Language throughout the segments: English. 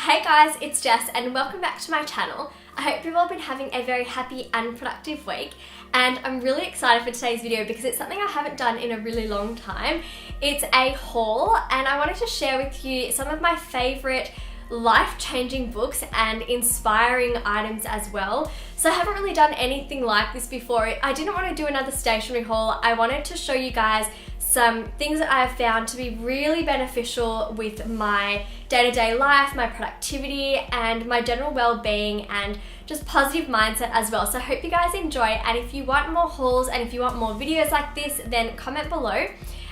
Hey guys, it's Jess and welcome back to my channel. I hope you've all been having a very happy and productive week, and I'm really excited for today's video because it's something I haven't done in a really long time. It's a haul and I wanted to share with you some of my favourite life-changing books and inspiring items as well. So I haven't really done anything like this before. I didn't want to do another stationery haul. I wanted to show you guys some things that I have found to be really beneficial with my day-to-day life, my productivity, and my general well-being and just positive mindset as well. So I hope you guys enjoy, and if you want more hauls and if you want more videos like this, then comment below.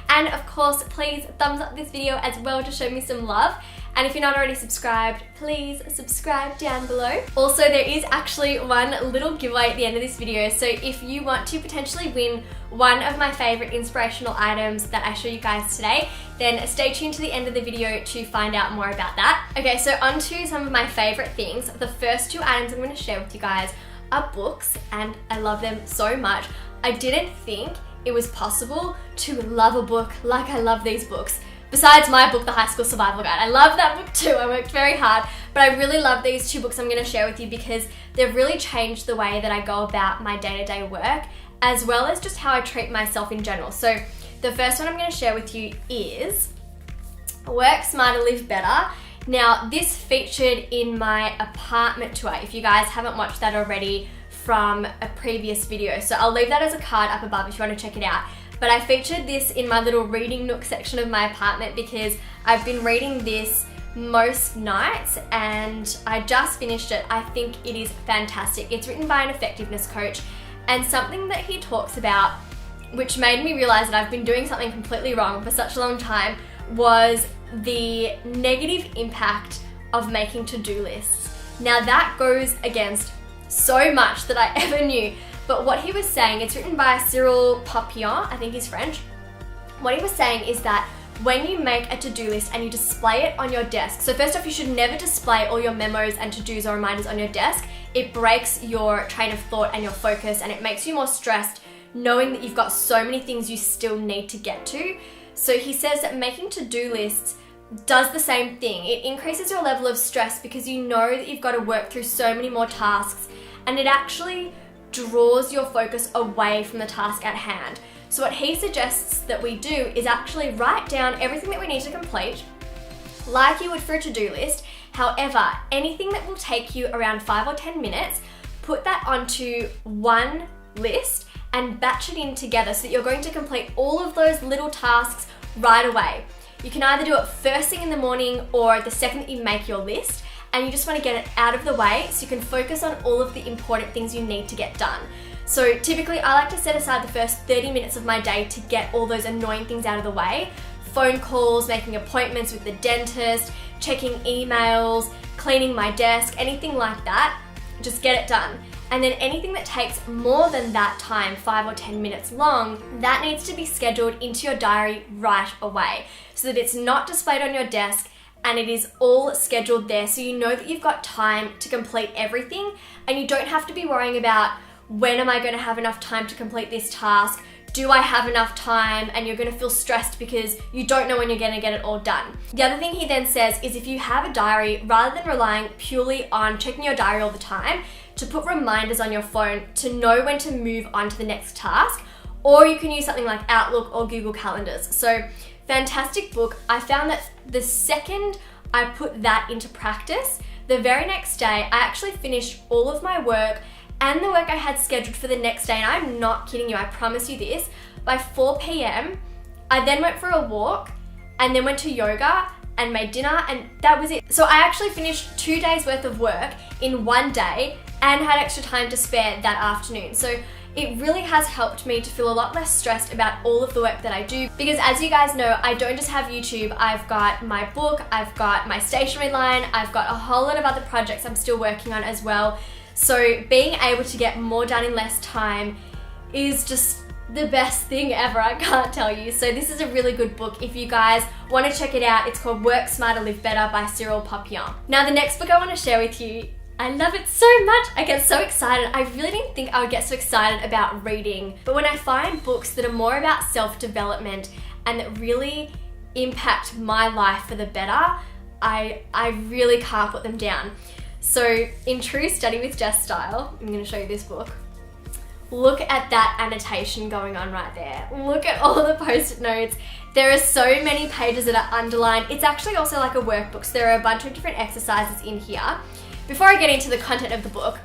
And of course, please thumbs up this video as well to show me some love. And if you're not already subscribed, please subscribe down below. Also, there is actually one little giveaway at the end of this video. So if you want to potentially win one of my favorite inspirational items that I show you guys today, then stay tuned to the end of the video to find out more about that. Okay, so on to some of my favorite things. The first two items I'm going to share with you guys are books, and I love them so much. I didn't think it was possible to love a book like I love these books. Besides my book, The High School Survival Guide. I love that book too. I worked very hard, but I really love these two books I'm going to share with you because they've really changed the way that I go about my day-to-day work, as well as just how I treat myself in general. So the first one I'm going to share with you is Work Smarter, Live Better. Now, this featured in my apartment tour, if you guys haven't watched that already from a previous video. So I'll leave that as a card up above if you want to check it out. But I featured this in my little reading nook section of my apartment because I've been reading this most nights and I just finished it. I think it is fantastic. It's written by an effectiveness coach, and something that he talks about, which made me realize that I've been doing something completely wrong for such a long time, was the negative impact of making to-do lists. Now that goes against so much that I ever knew. But what he was saying, it's written by Cyril Papillon, I think he's French. What he was saying is that when you make a to-do list and you display it on your desk, so first off, you should never display all your memos and to-dos or reminders on your desk. It breaks your train of thought and your focus, and it makes you more stressed knowing that you've got so many things you still need to get to. So he says that making to-do lists does the same thing. It increases your level of stress because you know that you've got to work through so many more tasks, and it actually draws your focus away from the task at hand. So what he suggests that we do is actually write down everything that we need to complete, like you would for a to-do list. However, anything that will take you around 5 or 10 minutes, put that onto one list and batch it in together so that you're going to complete all of those little tasks right away. You can either do it first thing in the morning or the second that you make your list, and you just want to get it out of the way so you can focus on all of the important things you need to get done. So typically I like to set aside the first 30 minutes of my day to get all those annoying things out of the way. Phone calls, making appointments with the dentist, checking emails, cleaning my desk, anything like that, just get it done. And then anything that takes more than that time, 5 or 10 minutes long, that needs to be scheduled into your diary right away so that it's not displayed on your desk and it is all scheduled there, so you know that you've got time to complete everything and you don't have to be worrying about when am I going to have enough time to complete this task, do I have enough time, and you're going to feel stressed because you don't know when you're going to get it all done. The other thing he then says is if you have a diary, rather than relying purely on checking your diary all the time, to put reminders on your phone to know when to move on to the next task, or you can use something like Outlook or Google Calendars. So fantastic book. I found that the second I put that into practice, the very next day I actually finished all of my work and the work I had scheduled for the next day, and I'm not kidding you, I promise you this, by 4 p.m. I then went for a walk and then went to yoga and made dinner, and that was it. So I actually finished 2 days worth of work in one day and had extra time to spare that afternoon. So it really has helped me to feel a lot less stressed about all of the work that I do, because as you guys know, I don't just have YouTube. I've got my book, I've got my stationery line, I've got a whole lot of other projects I'm still working on as well. So being able to get more done in less time is just the best thing ever, I can't tell you. So this is a really good book. If you guys want to check it out, it's called Work Smarter, Live Better by Cyril Papillon. Now the next book I want to share with you, I love it so much. I get so excited. I really didn't think I would get so excited about reading, but when I find books that are more about self-development and that really impact my life for the better, I really can't put them down. So in true Study with Jess style, I'm going to show you this book. Look at that annotation going on right there. Look at all the post-it notes. There are so many pages that are underlined. It's actually also like a workbook, so there are a bunch of different exercises in here. Before I get into the content of the book,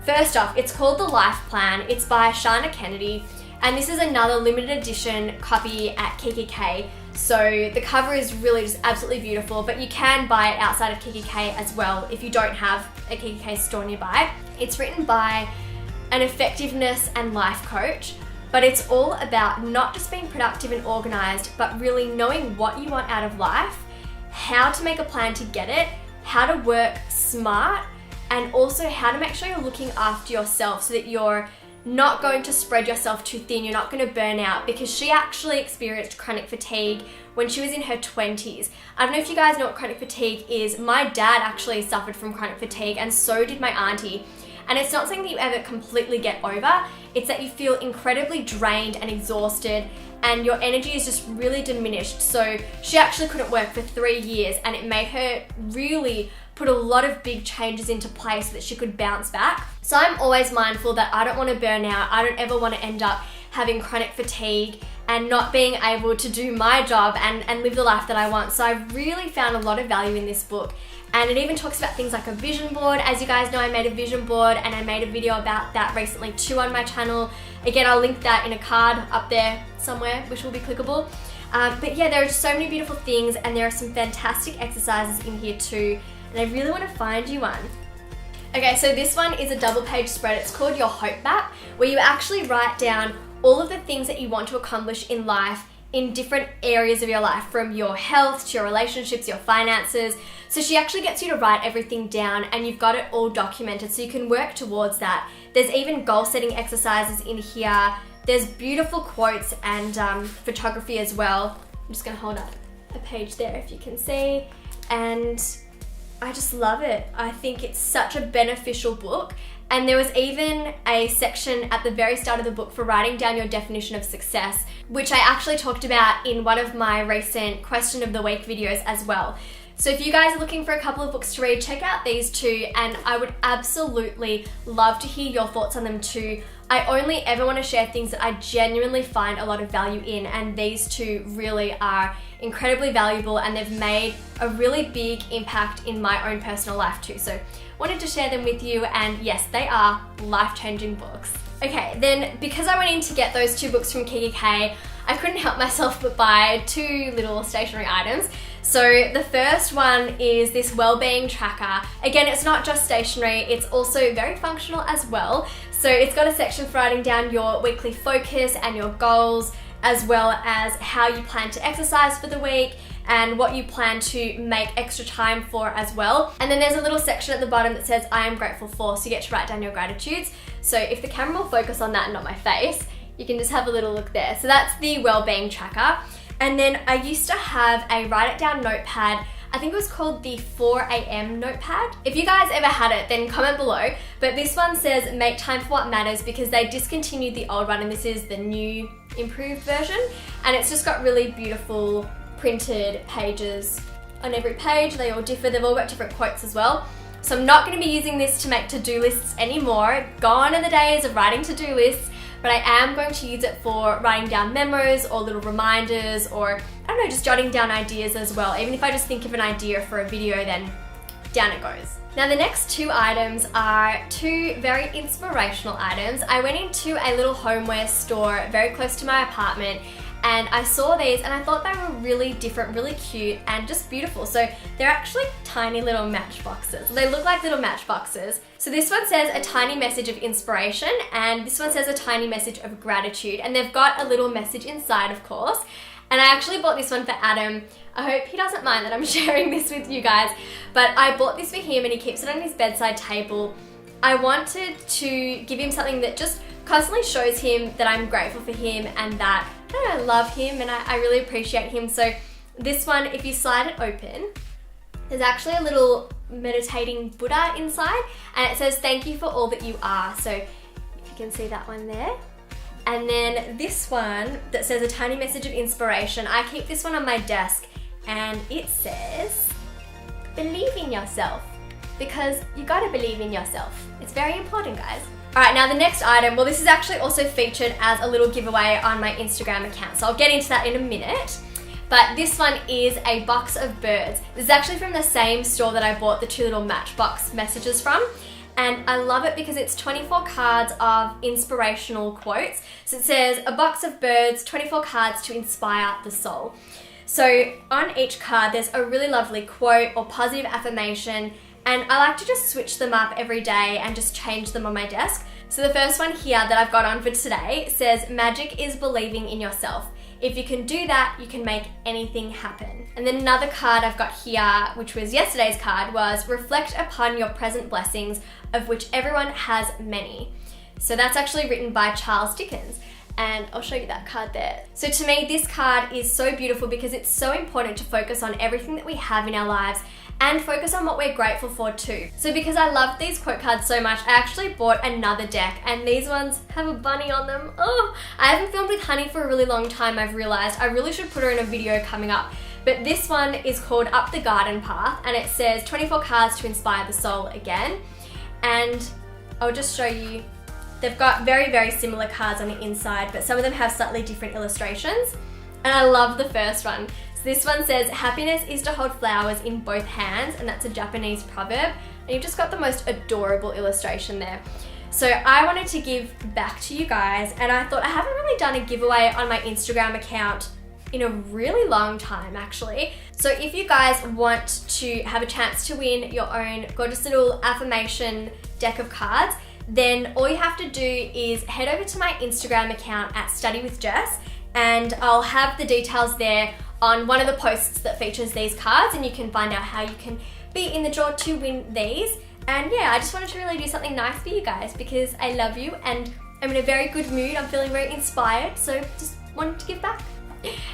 first off, it's called The Life Plan. It's by Shana Kennedy, and this is another limited edition copy at KKK. So the cover is really just absolutely beautiful, but you can buy it outside of KKK as well if you don't have a KKK store nearby. It's written by an effectiveness and life coach, but it's all about not just being productive and organized, but really knowing what you want out of life, how to make a plan to get it, how to work smart, and also how to make sure you're looking after yourself so that you're not going to spread yourself too thin, you're not going to burn out, because she actually experienced chronic fatigue when she was in her 20s. I don't know if you guys know what chronic fatigue is. My dad actually suffered from chronic fatigue, and so did my auntie. And it's not something that you ever completely get over. It's that you feel incredibly drained and exhausted, and your energy is just really diminished. So she actually couldn't work for 3 years, and it made her really put a lot of big changes into place so that she could bounce back. So I'm always mindful that I don't want to burn out. I don't ever want to end up having chronic fatigue and not being able to do my job and live the life that I want. So I really found a lot of value in this book. And it even talks about things like a vision board. As you guys know, I made a vision board, and I made a video about that recently too on my channel. Again, I'll link that in a card up there somewhere, which will be clickable. But yeah, there are just so many beautiful things, and there are some fantastic exercises in here too. And I really want to find you one. Okay, so this one is a double page spread. It's called your Hope Map, where you actually write down all of the things that you want to accomplish in life in different areas of your life, from your health to your relationships, your finances. So she actually gets you to write everything down, and you've got it all documented so you can work towards that. There's even goal setting exercises in here. There's beautiful quotes and photography as well. I'm just gonna hold up a page there if you can see. And I just love it. I think it's such a beneficial book. And there was even a section at the very start of the book for writing down your definition of success, which I actually talked about in one of my recent question of the week videos as well. So if you guys are looking for a couple of books to read, check out these two, and I would absolutely love to hear your thoughts on them too. I only ever want to share things that I genuinely find a lot of value in, and these two really are incredibly valuable, and they've made a really big impact in my own personal life too. So wanted to share them with you, and yes, they are life-changing books. Okay, then because I went in to get those two books from KKK, I couldn't help myself but buy two little stationery items. So the first one is this well-being tracker. Again, it's not just stationery, it's also very functional as well. So it's got a section for writing down your weekly focus and your goals, as well as how you plan to exercise for the week and what you plan to make extra time for as well. And then there's a little section at the bottom that says I am grateful for, so you get to write down your gratitudes. So if the camera will focus on that and not my face, you can just have a little look there. So that's the well-being tracker. And then I used to have a write it down notepad. I think it was called the 4 a.m. notepad. If you guys ever had it, then comment below. But this one says make time for what matters, because they discontinued the old one and this is the new improved version. And it's just got really beautiful printed pages on every page. They all differ, they've all got different quotes as well. So I'm not going to be using this to make to-do lists anymore. Gone are the days of writing to-do lists. But I am going to use it for writing down memos or little reminders, or I don't know, just jotting down ideas as well. Even if I just think of an idea for a video, then down it goes. Now the next two items are two very inspirational items. I went into a little homeware store very close to my apartment, and I saw these and I thought they were really different, really cute, and just beautiful. So they're actually tiny little matchboxes. They look like little matchboxes. So this one says a tiny message of inspiration, and this one says a tiny message of gratitude. And they've got a little message inside, of course. And I actually bought this one for Adam. I hope he doesn't mind that I'm sharing this with you guys, but I bought this for him and he keeps it on his bedside table. I wanted to give him something that just constantly shows him that I'm grateful for him and that I love him and I really appreciate him. So this one, if you slide it open, there's actually a little meditating Buddha inside, and it says thank you for all that you are. So if you can see that one there. And then this one that says a tiny message of inspiration, I keep this one on my desk, and it says, believe in yourself, because you gotta believe in yourself. It's very important, guys. Alright, now the next item, well, this is actually also featured as a little giveaway on my Instagram account, so I'll get into that in a minute. But this one is a box of birds. This is actually from the same store that I bought the 2 little Matchbox messages from. And I love it because it's 24 cards of inspirational quotes. So it says, a box of birds, 24 cards to inspire the soul. So on each card, there's a really lovely quote or positive affirmation, and I like to just switch them up every day and just change them on my desk. So the first one here that I've got on for today says, magic is believing in yourself. If you can do that, you can make anything happen. And then another card I've got here, which was yesterday's card, was reflect upon your present blessings, of which everyone has many. So that's actually written by Charles Dickens. And I'll show you that card there. So to me, this card is so beautiful because it's so important to focus on everything that we have in our lives and focus on what we're grateful for too. So because I love these quote cards so much, I actually bought another deck, and these ones have a bunny on them. Oh, I haven't filmed with Honey for a really long time, I've realized. I really should put her in a video coming up. But this one is called Up the Garden Path, and it says 24 cards to inspire the soul again. And I'll just show you. They've got very, very similar cards on the inside, but some of them have slightly different illustrations. And I love the first one. So this one says, happiness is to hold flowers in both hands, and that's a Japanese proverb. And you've just got the most adorable illustration there. So I wanted to give back to you guys, and I thought I haven't really done a giveaway on my Instagram account in a really long time, actually. So if you guys want to have a chance to win your own gorgeous little affirmation deck of cards, then all you have to do is head over to my Instagram account at Study with Jess, and I'll have the details there on one of the posts that features these cards, and you can find out how you can be in the draw to win these. And yeah, I just wanted to really do something nice for you guys because I love you and I'm in a very good mood. I'm feeling very inspired, so just wanted to give back.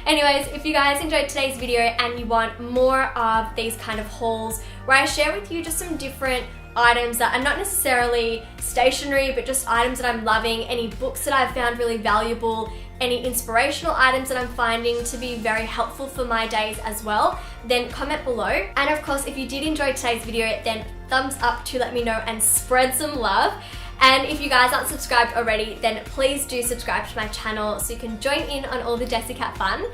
Anyways, if you guys enjoyed today's video and you want more of these kind of hauls where I share with you just some different items that are not necessarily stationery, but just items that I'm loving, any books that I've found really valuable, any inspirational items that I'm finding to be very helpful for my days as well, then comment below. And of course, if you did enjoy today's video, then thumbs up to let me know and spread some love. And if you guys aren't subscribed already, then please do subscribe to my channel so you can join in on all the Jessica fun.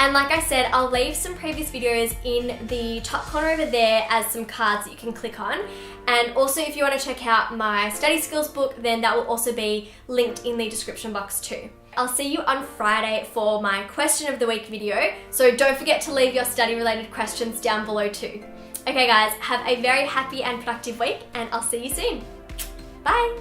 And like I said, I'll leave some previous videos in the top corner over there as some cards that you can click on. And also if you want to check out my study skills book, then that will also be linked in the description box too. I'll see you on Friday for my question of the week video, so don't forget to leave your study related questions down below too. Okay guys, have a very happy and productive week, and I'll see you soon. Bye!